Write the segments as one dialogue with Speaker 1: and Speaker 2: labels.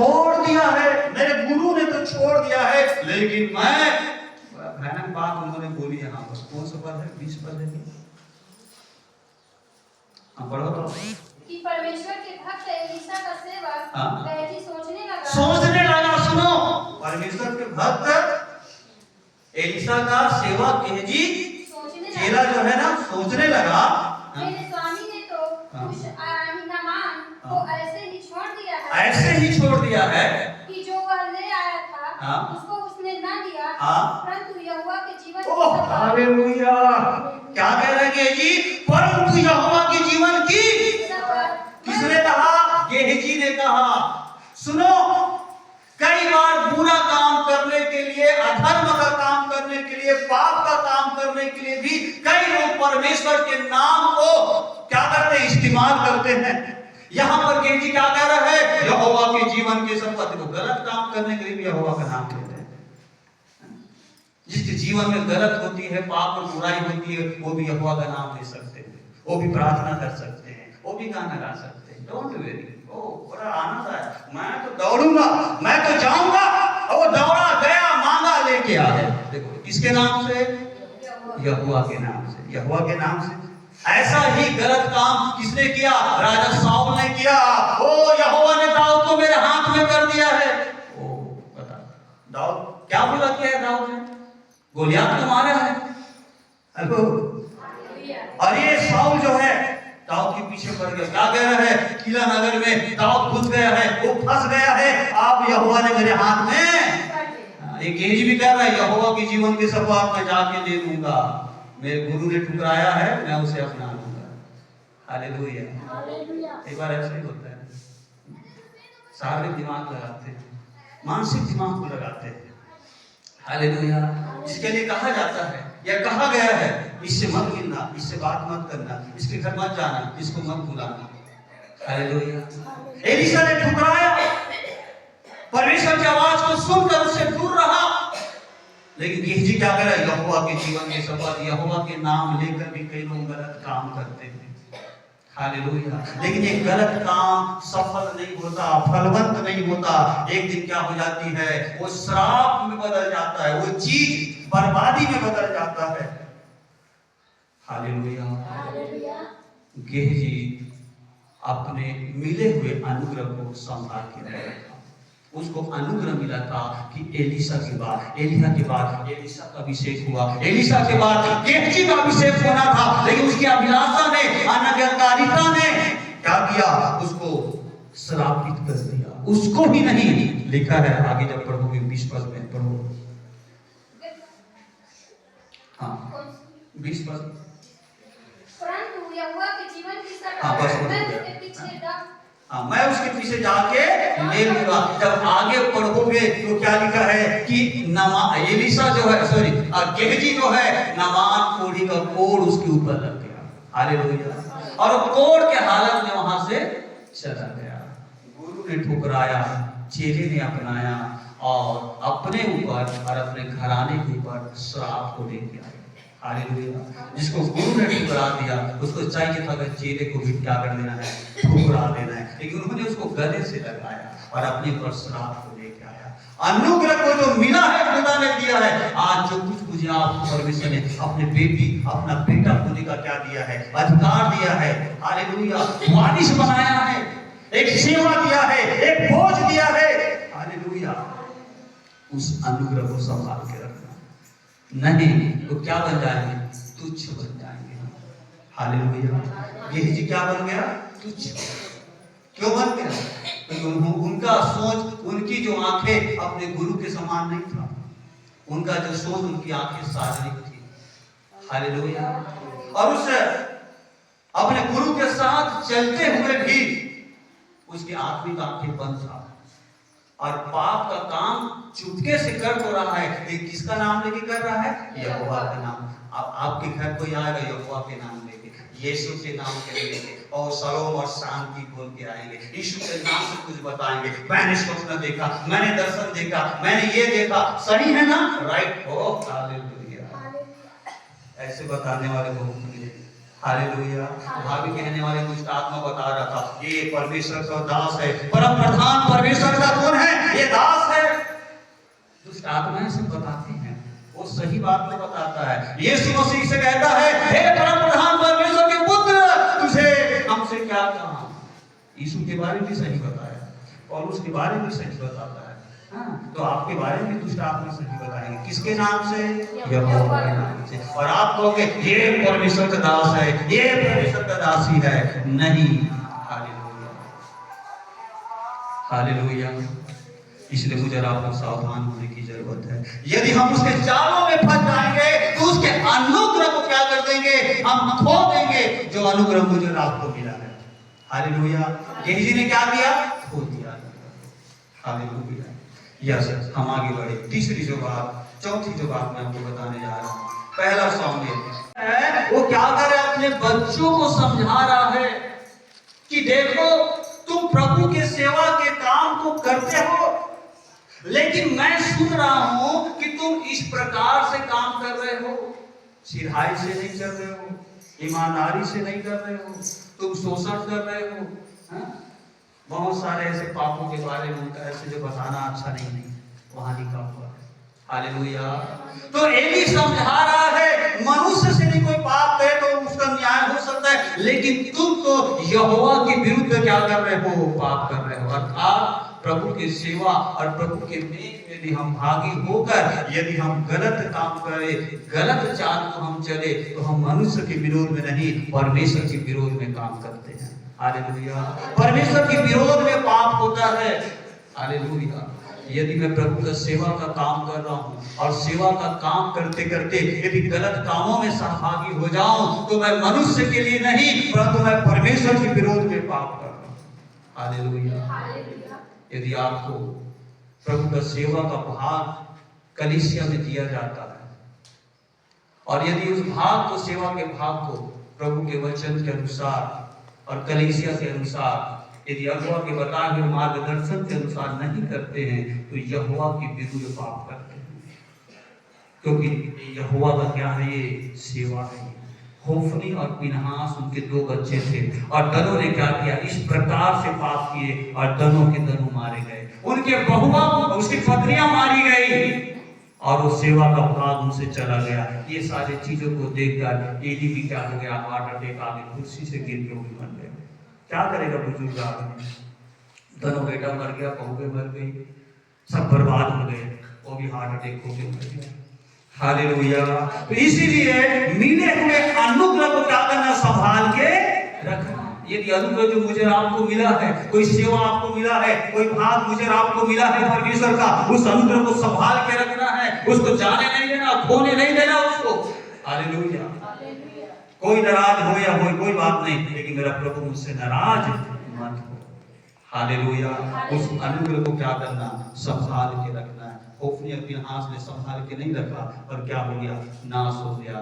Speaker 1: छोड़ दिया है, मेरे गुरु ने तो छोड़ दिया है, लेकिन मैं, भयानक बात उन्होंने बोली यहाँ पर। कौन सा पद है? 20 पद है। पढ़ो तो।
Speaker 2: कि परमेश्वर के भक्त एलीशा का सेवक गेहजी
Speaker 1: सोचने लगा। सुनो, परमेश्वर के भक्त एलीशा का सेवक गेहजी चेला जो है ना, सोचने लगा,
Speaker 2: मेरे स्वामी ने तो उस नामान को ऐसे ही छोड़ दिया है,
Speaker 1: ऐसे ही छोड़ दिया है
Speaker 2: कि जो वह ले आया था उसको उसने न दिया, परंतु यहोवा के जीवन की
Speaker 1: सभा। हालेलुया। क्या कह रहे हैं गेहजी? परंतु यहोवा के जीवन की। किसने कहा? गेहजी ने कहा। सुनो, कई बार बुरा काम करने के लिए, अधर्म का काम करने के लिए, पाप का काम करने के लिए भी कई लोग परमेश्वर के नाम को क्या करते हैं? इस्तेमाल करते हैं। यहाँ पर गेहजी क्या कह रहा है? यहोवा के जीवन के संपत्ति को गलत काम करने के लिए भी यहोवा का नाम लेते हैं। जिसके जीवन में गलत होती है, पाप और बुराई होती है, वो भी यहोवा का नाम ले सकते हैं, वो भी प्रार्थना कर सकते हैं, वो भी गाना गा सकते हैं। डोंट वेरी, ओ बड़ा आनंद आया, मैं तो दौड़ूंगा, मैं तो जाऊंगा। और वो दौड़ा गया, मांगा, लेके आ गया। देखो, किसके नाम से? यहोवा के नाम से। यहोवा के नाम से। ऐसा ही गलत काम किसने किया? राजा शाऊल ने किया। ओ यहोवा ने दाऊद को मेरे हाथ में कर दिया है। ओ बता, दाऊद क्या बोला किया है? दाऊद ने गोलियात को मारा है। हेलो, और ये शाऊल जो है दाऊद के पीछे पड़ गया। क्या कह रहा है? किला नगर में दाऊद घुस गया है, वो फंस गया है, आप यहोवा ने मेरे हाथ में। एक गेहजी भी कह रहा है, यहोवा के जीवन के सफात मैं जाके दे दूंगा, मेरे गुरु ने ठुकराया है, मैं उसे अपना लूंगा। हालेलुया। एक बार ऐसा ही होता है, शारीरिक दिमाग लगाते हैं, मानसिक दिमाग को लगाते हैं। हालेलुया। इसके लिए कहा जाता है या कहा गया है, इससे मत मिलना, इससे बात मत करना, इसके घर मत जाना, इसको मत बुलाना। हालेलुया। एलीशा ने ठुकराया, परमेश्वर की आवाज को सुनकर उससे दूर रहा। लेकिन गेहजी क्या कर रहा है? यहोवा के जीवन के संपत्ति, यहोवा के नाम लेकर भी कई लोग गलत काम करते हैं। हालेलुया। लेकिन ये गलत काम सफल नहीं होता, फलवंत नहीं होता। एक दिन क्या हो जाती है? वो श्राप में बदल जाता है, वो चीज बर्बादी में बदल जाता है। हालेलुया। गेहजी अपने मिले हुए अनुग्रह को संभाल के रखा। उसको अनुग्रह मिला था कि एलीशा के बाद, एलिया के बाद एलीशा का अभिषेक हुआ, एलीशा के बाद गेहजी का अभिषेक होना था। लेकिन उसकी अभिलाषा ने, अनाज्ञाकारिता ने क्या किया? उसको श्रापित कर दिया। उसको भी नहीं, लिखा है आगे जब पढ़ोगे 20 पद में पढ़ो। हाँ 20 पद।
Speaker 2: परंतु यहोवा के जीवन की
Speaker 1: मैं उसके पीछे जाके ले लूंगा। जब आगे पढ़ोगे तो क्या लिखा है कि एलीशा जो है, सॉरी गेहजी जो है, नामान कोढ़ी का कोढ़ उसके ऊपर लग गया। हालेलुया। और कोढ़ के हालत में वहां से चला गया। गुरु ने ठुकराया, चेले ने अपनाया और अपने ऊपर और अपने घराने के ऊपर श्राप को लेके आया। हालेलुया। जिसको गुरु ने ठुकरा दिया, उसको चाहिए था कि चेले को भी क्या कर देना है? ठुकरा देना है। लेकिन उन्होंने उसको गले से लगाया और अपने पर श्राप को लेके आया। अनुग्रह को जो मिला है खुदा ने दिया है। आज जो कुछ मुझे आपको परमेश्वर ने अपने बेटी, अपना बेटा होने का क्या दिया है? अधिकार दिया है। हालेलुया। वारिस बनाया है, एक सेवा दिया है, एक बोझ दिया है। हालेलुया। उस अनुग्रह को संभाल के रखना, नहीं तो क्या बन जाएंगे? तुच्छ बन जाएंगे। हालेलुया। गेहजी क्या बन गया? तुच्छ। क्यों बन गया? क्योंकि उनका सोच, उनकी जो आंखें अपने गुरु के समान नहीं था। उनका जो सोच, उनकी आंखें शारीरिक थी। हालेलुया। और उस अपने गुरु के साथ चलते हुए भी उसकी आत्मिक आंखें बंद था और पाप का काम चुपके से कर तो रहा है, लेकिन किसका नाम लेके कर रहा है? यहोवा का नाम। अब आपके घर कोई आएगा यहोवा के नाम लेके, यीशु के नाम के लेके, और सलोम और शांति बोल के आएंगे, यीशु के नाम से कुछ बताएंगे। मैंने स्वप्न देखा, मैंने दर्शन देखा, मैंने ये देखा। सही है ना? राइट हो। हालेलुया। ऐसे बताने वाले बहुत मिले। हालेलुया। भाभी कहने वाले कुछ आत्मा बता रहा था, ये परमेश्वर का दास है, परम प्रधान परमेश्वर का कौन है? बात को बताता है। यीशु मसीह से कहता है, हे परम प्रधान परमेश्वर के पुत्र, तुझे हमसे क्या कहा। यीशु के बारे में भी सही बताया, पौलुस के बारे में भी सही बताता है। हाँ, तो आपके बारे में दुष्ट आत्मा सही बताएंगे। किसके नाम से? यहोवा के नाम से। और आप कहोगे ये परमेश्वर का दास है, ये परमेश्वर का दासी है। नहीं। Hallelujah, hallelujah. इसलिए मुझे आपको सावधान होने की जरूरत है। यदि हम उसके जालों में फंस जाएंगे तो उसके अनुग्रह को क्या कर देंगे? हम खो देंगे जो अनुग्रह मुझे आपको मिला है। हालेलुया। गेहजी ने क्या किया? खो दिया। हालेलुया। यस, हम आगे बढ़े। तीसरी जो बात, चौथी जो बात मैं आपको बताने जा रहा हूँ, पहला सामने वो क्या करे? अपने बच्चों को समझा रहा है कि देखो, तुम प्रभु के सेवा के काम को करते हो, लेकिन मैं सुन रहा हूं कि तुम इस प्रकार से काम कर रहे हो, सिधाई से नहीं कर रहे हो, ईमानदारी से नहीं कर रहे हो, तुम शोषण कर रहे हो। हाँ? बहुत सारे ऐसे पापों के बारे में उनका ऐसे जो बताना अच्छा नहीं वहां लिखा हुआ है। हालेलुया। तो एली समझा रहा है, मनुष्य से नहीं कोई पाप करे तो उसका न्याय हो सकता है, लेकिन तुम तो यहोवा के विरुद्ध क्या कर रहे हो? पाप कर रहे हो। अर्थात प्रभु की सेवा और प्रभु के मेल में यदि हम भागी होकर यदि हम गलत काम करें, गलत चाल को हम चले, तो हम मनुष्य के विरोध में नहीं, परमेश्वर के विरोध में काम करते हैं। हालेलुया। परमेश्वर के विरोध में पाप होता है। हालेलुया। यदि मैं प्रभु का सेवा का काम कर रहा हूँ और सेवा का काम करते करते यदि गलत कामों में सहभागी हो जाऊं, तो मैं मनुष्य के लिए नहीं, परंतु मैं परमेश्वर के विरोध में पाप कर रहा हूँ। हालेलुया। यदि आपको प्रभु का सेवा का भाग कलीसिया में दिया जाता है और यदि उस भाग को, सेवा के भाग को प्रभु के वचन के अनुसार और कलीसिया के अनुसार यदि अगुआ के बताए हुए मार्गदर्शन के अनुसार नहीं करते हैं, तो यहोवा के विरुद्ध पाप करते हैं। क्योंकि यहोवा का क्या है? ये सेवा है। होफनी और पिनहास उनके दो बच्चे थे और दोनों ने क्या किया? इस प्रकार से पाप किए और दोनों के दोनों मारे गए। उनके बहुआ, उसकी पत्नियां मारी गई और वो सेवा का भाग उनसे चला गया। ये सारी चीजों को देखकर एली भी क्या हो गया? हार्ट अटैक आ गया, कुर्सी से गिर के वो भी मर गया। क्या करेगा बुजुर्ग आदमी? दोनों बेटा मर गया, बहुएं मर गई, सब बर्बाद हो गए, वो भी हार्ट अटैक हो गया, मर गया। हालेलुया। तो इसीलिए मिले हुए अनुग्रह को क्या करना? संभाल के रखना। यदि अनुग्रह जो मुझे आपको मिला है, कोई सेवा आपको मिला है, कोई भाग मुझे आपको मिला है परमेश्वर का, उस अनुग्रह को संभाल के रखना है, उसको जाने नहीं देना, खोने नहीं देना उसको। हालेलुया। कोई नाराज हो या हो, कोई बात नहीं, लेकिन मेरा प्रभु मुझसे नाराज मत हो। हालेलुया। उस अनुग्रह को क्या करना? संभाल के रखना है। होफनी और पिनहास ने संभाल के नहीं रखा और क्या हो गया? नाश हो गया।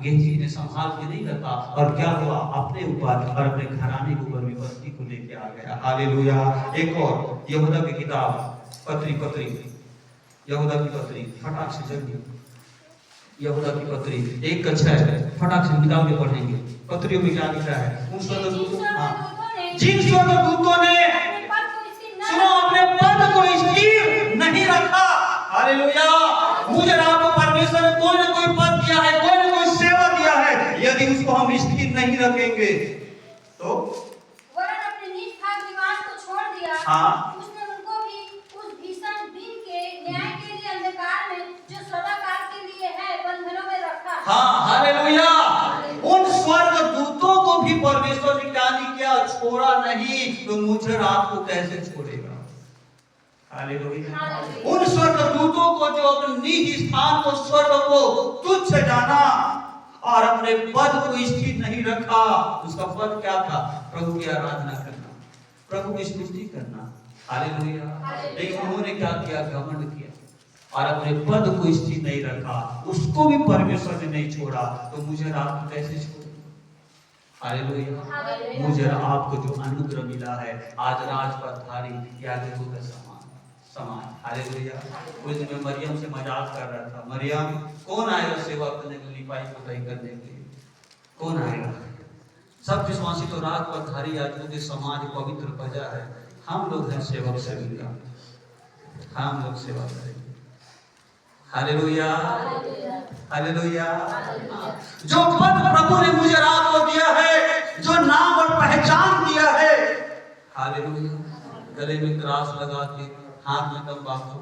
Speaker 1: गेहजी ने संभाल के नहीं रखा और क्या हुआ? अपने ऊपर और अपने घराने के ऊपर विपत्ति को लेके आ गया। हालेलुया। एक और यहूदा की किताब पत्री यहूदा की पत्री, फटाक से जल्दी यहूदा की पत्री 1:6 फटाक से निकाल के पढ़ेंगे। पत्रियों में क्या लिखा है? उन जिन स्वर्गदूतों ने सुनो अपने पद को स्थिर नहीं रखा। हालेलुया। मुझे आपको परमेश्वर ने कोई ना कोई पद दिया है, कोई ना कोई सेवा दिया है, यदि उसको हम स्थिर नहीं रखेंगे तो
Speaker 2: वरन अपने निज भाग निवास को छोड़ दिया।
Speaker 1: हाँ।
Speaker 2: उसने उनको भी उस भीषण दिन के न्याय के लिए अंधकार में जो सदाकाल के लिए है बंधनों में रखा।
Speaker 1: हाँ। हालेलुया। उन स्वर्गदूतों को भी परमेश्वर ने क्या नहीं किया? छोड़ा नहीं। तो मुझे आपको कैसे छोड़ेगा? हालेलुया। उन स्वर्गदूतों को जो अपने निज स्थान को, स्वर्ग को तुच्छ जाना और अपने पद को स्थिर नहीं रखा, उसका पद क्या था? प्रभु की आराधना करना, प्रभु की स्तुति करना। हालेलुया। लेकिन उन्होंने क्या किया? घमंड किया और अपने पद को स्थिर नहीं रखा, उसको भी परमेश्वर ने नहीं छोड़ा। तो मुझे आपको कैसे छोड़ेगा? हालेलुया। मुझे आपको जो अनुग्रह मिला है, आज राजपथधारी याजकों का समान। हालेलुया। उस दिन मैं मरियम से मजाक कर रहा था, मरियम कौन आएगा सेवा करने के लिए, लिपाई पुताई करने के लिए? कौन आएगा? सब विश्वासी तो राजपथधारी याजकों के समाज पवित्र प्रजा है। हम लोग हैं सेवक सेविका, हम लोग सेवा करेंगे। Hallelujah, hallelujah. जो पद प्रभु ने मुझे रात को दिया है, जो नाम और पहचान दिया है, हालेलुया। गले में त्रास लगा के, हाथ में तंबाकू,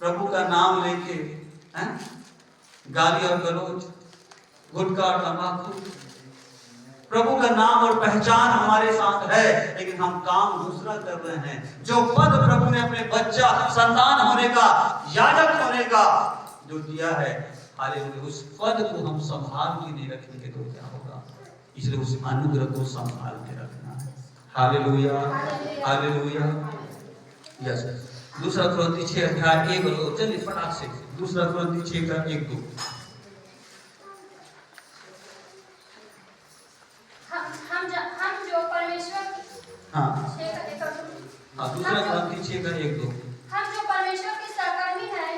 Speaker 1: प्रभु का नाम लेके, गाली और गलौज, गुटखा और तंबाकू, प्रभु का नाम और पहचान हमारे साथ है, लेकिन हम काम दूसरा कर रहे हैं। जो पद प्रभु ने अपने बच्चा संतान होने का, याजक होने का जो दिया है, हालेलुया, उस पद को हम संभाल के नहीं रखेंगे तो क्या होगा? इसलिए उस अनुग्रह को संभाल के रखना है। Hallelujah, hallelujah. यस, दूसरा कुरिन्थी 6:1 चलिए फटाक से, दूसरा कुरिन्थी 6:1-2।
Speaker 2: हम जो परमेश्वर
Speaker 1: दूसरा कुरिन्थी 6:1-2।
Speaker 2: हम जो परमेश्वर के सहकर्मी हैं,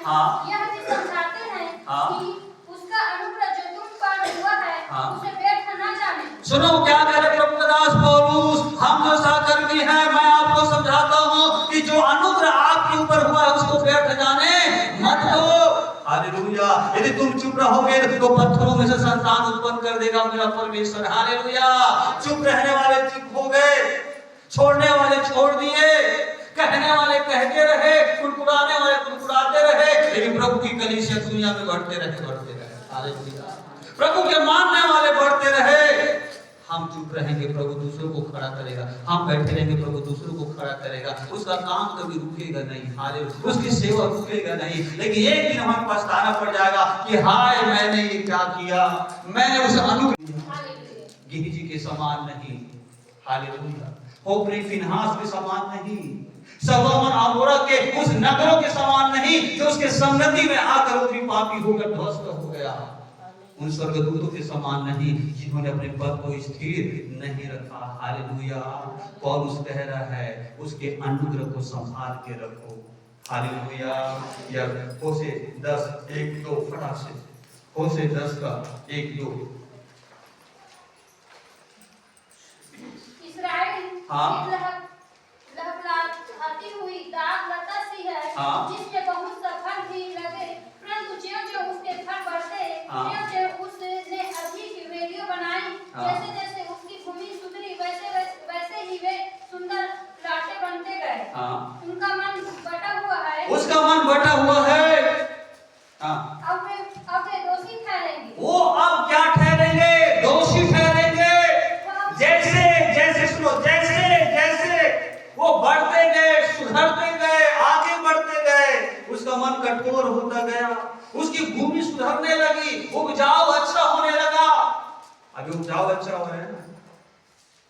Speaker 2: यह भी समझाते हैं कि उसका अनुग्रह जो तुम पर हुआ है, उसे व्यर्थ न जाने।
Speaker 1: सुनो क्या कह रहे प्रभु का दास पौलुस, हम जो सहकर्मी हैं, मैं आपको समझाता हूँ कि जो अनुग्रह आपके ऊपर हुआ है उसको व्यर्थ जाने मत दो। हालेलुया। यदि तुम चुप रहोगे तो पत्थरों में से संतान उत्पन्न कर देगा मेरा परमेश्वर। हालेलुया। चुप रहने वाले चुप हो गए, छोड़ने वाले छोड़ दिए, कहने वाले कहते रहे, कुड़कुड़ाने वाले कुड़कुड़ाते रहे, लेकिन प्रभु की कलीसिया दुनिया में बढ़ते रहे। हालेलुया। प्रभु के मानने वाले बढ़ते रहे। हम चुप रहेंगे, प्रभु दूसरों को खड़ा करेगा। हम बैठे रहेंगे, प्रभु दूसरों को खड़ा करेगा। उसका काम कभी रुकेगा नहीं, हालेलुया। उसकी सेवा रुकेगा नहीं, लेकिन एक दिन हमें पछताना पड़ जाएगा कि हाय मैंने ये क्या किया, मैंने उस गेहजी के समान नहीं, हालेलुया, होप्री फिनहास के समान नहीं, सदोम और अमोरा के उस नगरों के समान नहीं जो उसके संगति में आकर वो भी पापी होकर ध्वस्त हो गया। उन स्वर्गदूतों के समान नहीं जिन्होंने अपने पद को स्थिर नहीं रखा। हालेलुया। पौलुस कह रहा है उसके अनुग्रह को संभाल के रखो। हालेलुया। या होशे 10:1-2 फटाक से, होशे 10:1-2।
Speaker 2: इस्राएल लहलहाती हुई दाग लता सी है, जिसमें बहुत सा फल भी लगे, परंतु ज्यों-ज्यों उसके फल बढ़ते, त्यों-त्यों उसने अधिक वेलियां बनाई। जैसे-जैसे उसकी भूमि सुधरी, वैसे ही वे सुंदर लाटे बनते गए। उनका मन बटा हुआ है,
Speaker 1: उसका मन बटा हुआ है।
Speaker 2: अब वे दोषी ठहरेंगे।
Speaker 1: वो अब क्या ठहरेंगे? दोषी ठहरेंगे। जैसे जैसे सुनो, जैसे जैसे वो बढ़ते गए, सुधरते गए, आगे बढ़ते गए, उसका मन कठोर होता गया, उसकी भूमि सुधरने लगी, उपजाऊ अच्छा होने लगा। अभी उपजाऊ अच्छा हो रहा है ना,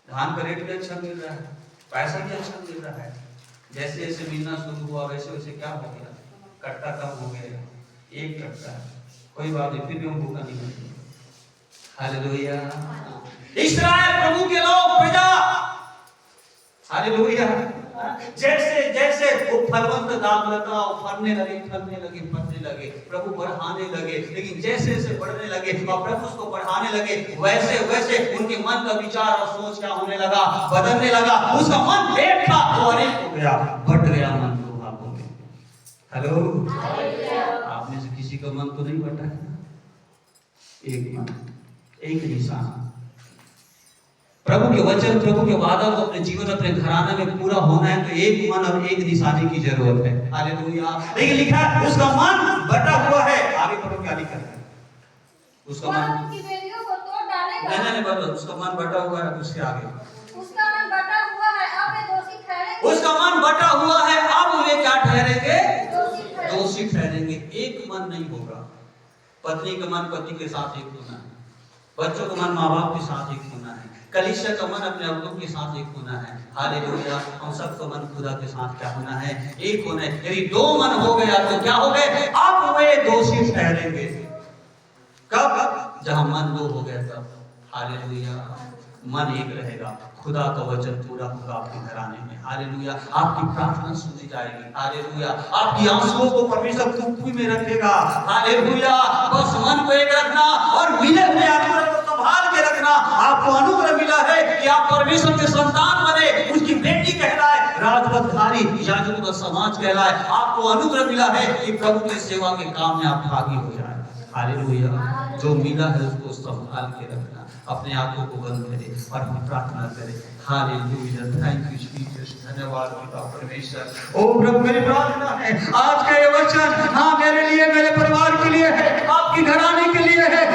Speaker 1: धान का रेट भी अच्छा मिल रहा है, पैसा भी अच्छा मिल रहा है। जैसे जैसे मिलना शुरू हुआ वैसे वैसे क्या हो गया, कट्टा कम हो गया, एक कट्टा। कोई बात नहीं, फिर भी हम भूखा नहीं मरेंगे। हालेलुया। इस्राएल प्रभु के लोग, प्रजा, हालेलुया। जैसे जैसे वो फलवंत दागलता फलने लगे, प्रभु बढ़ाने लगे, लेकिन जैसे जैसे बढ़ने लगे और प्रभु उसको बढ़ाने लगे, वैसे वैसे उनके मन का विचार और सोच क्या होने लगा, बदलने लगा। उसका मन एक था वो अनेक हो गया, बढ़ गया मन दो भागों में। हेलो, आप में से किसी का मन तो नहीं बढ़ा है? एक मन, एक निशान। प्रभु के वचन, प्रभु के वादा को अपने जीवन, अपने घराने में पूरा होना है तो एक मन और एक निशानी की जरूरत है। हालेलुया। लेकिन लिखा है उसका मन बटा हुआ है। आगे पढ़ो क्या लिखा है? उसका मन
Speaker 2: उनकी वेलियों को तोड़ डालेगा।
Speaker 1: नहीं बता, उसका मन बटा हुआ है। उसके आगे
Speaker 2: उसका मन बटा हुआ है, अब वे दोषी ठहरेंगे।
Speaker 1: उसका मन बटा हुआ है, अब वे क्या ठहरेंगे?
Speaker 2: दोषी
Speaker 1: ठहरेंगे। एक मन नहीं होगा। पत्नी का मन पति के साथ एक होना है, बच्चों का मन माँ बाप के साथ एक होना है, कलीसिया का मन अपने अवलोक के साथ एक होना है। हालेलुया। हम सबका मन खुदा के साथ क्या होना है? एक होना है। यदि दो मन हो गया तो क्या हो गए? अब वे दोषी ठहरेंगे। कब? जहां मन दो हो गया तब। हालेलुया। मन एक रहेगा, खुदा का वचन पूरा होगा आपके घराने में। हालेलुया। आपकी प्रार्थना सुनी जाएगी। हालेलुया। आपकी आंसुओं को परमेश्वर चुप्पी में रखेगा। हालेलुया। बस मन को एक रखना और मिले हुए अनुग्रह को संभाल के रखना। आपको अनुग्रह मिला है कि आप परमेश्वर के संतान बने, उसकी बेटी कहलाए, राजपथधारी याजक व समाज कहलाए। आपको अनुग्रह मिला है कि प्रभु की सेवा के काम में आप भागी हो जाए। हालेलुया। जो मिला है उसको संभाल के रखना, अपने आंखों को बंद करे और हम प्रार्थना करें। हालेलुया। Thank you Jesus. धन्यवाद पिता परमेश्वर। ओ प्रभु मेरी प्रार्थना है आज का ये वचन हाँ मेरे लिए, मेरे परिवार के लिए है, आपकी घराने के लिए है,